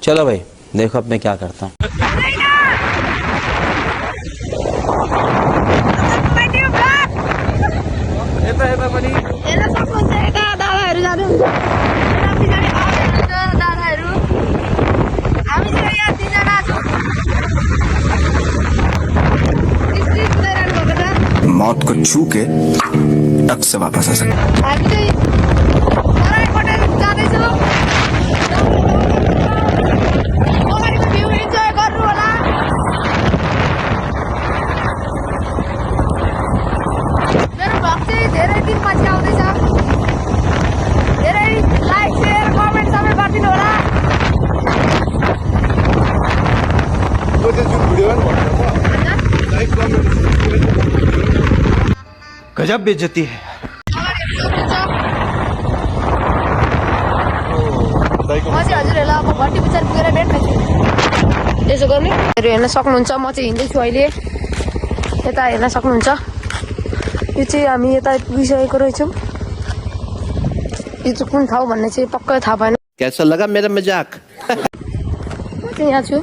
चलो भाई देखो अब मैं क्या करता हूँ। मौत को छू के टक से वापस आ सकते। गजब बेइज्जती है। हजुरहरूलाई अब घटी विचार पुगेर भेट्नेछु। त्यसो गर्ने हेर्न सक्नुहुन्छ, म चाहिँ हिँड्दैछु अहिले। यता हेर्न सक्नुहुन्छ, यो चाहिँ हामी यता पुगिसकेको रहेछौँ। यो चाहिँ कुन ठाउँ भन्ने चाहिँ पक्कै थाहा भएन। कैसा लगा मेरा मजाक? म चाहिँ यहाँ छु,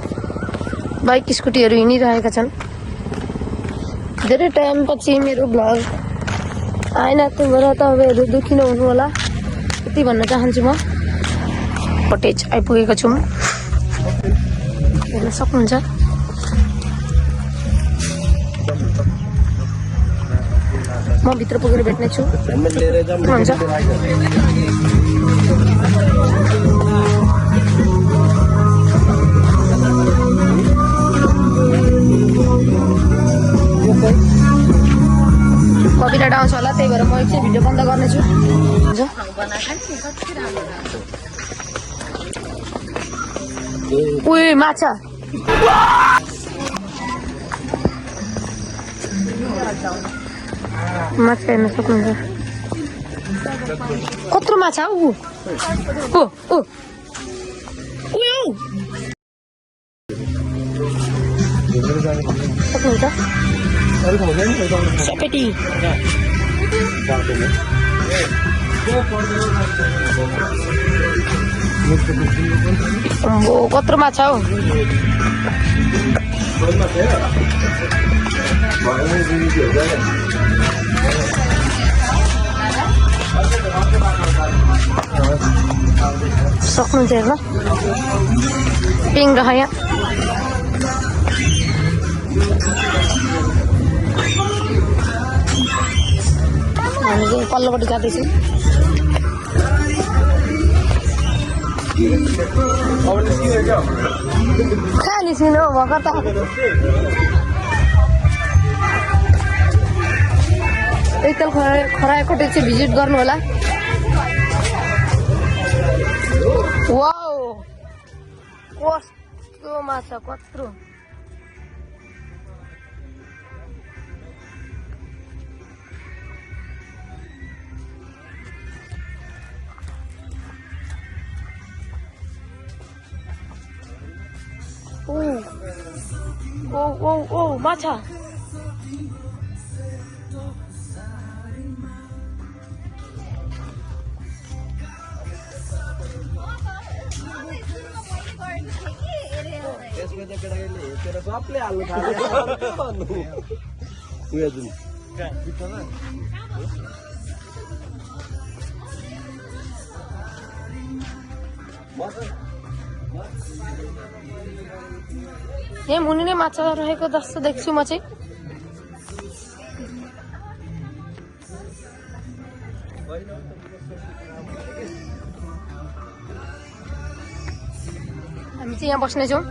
बाइक स्कुटीहरू हिँडिरहेका छन्। धेरै टाइम पछि मेरो भ्लग आएन, त्यही भएर तपाईँहरू दुःखी नहुनु होला, यति भन्न चाहन्छु। म कटेज आइपुगेको छु, हेर्न सक्नुहुन्छ। म भित्र पुगेर भेट्नेछु। हुन्छ कपिराइट आउँछ होला, त्यही भएर म एकछिन भिडियो बन्द गर्नेछु। हुन्छ उयो माछा माछा हेर्न सक्नुहुन्छ। कत्रो माछा ऊ सक्नुहुन्छ। सेपेटी कत्रो माछा हो। सक्नुहुन्छ हेर्न, पिङ रह यहाँ। हामी चाहिँ पल्लोपट्टि जाँदैछौँ। खाली छिन हो भर्खर त। एकताल खरायोकोटे चाहिँ भिजिट गर्नु होला। वाउ कस्तो माछा, कत्रो। ओ माछा। सबले हाल्नु थाल्यो। यहाँ मुनि नै माछा रहेको जस्तो देख्छु म चाहिँ। हामी चाहिँ यहाँ बस्नेछौँ।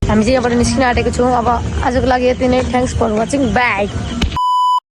हामी चाहिँ यहाँबाट निस्किन आँटेको छौँ। अब आजको लागि यति नै। Thanks for watching, by.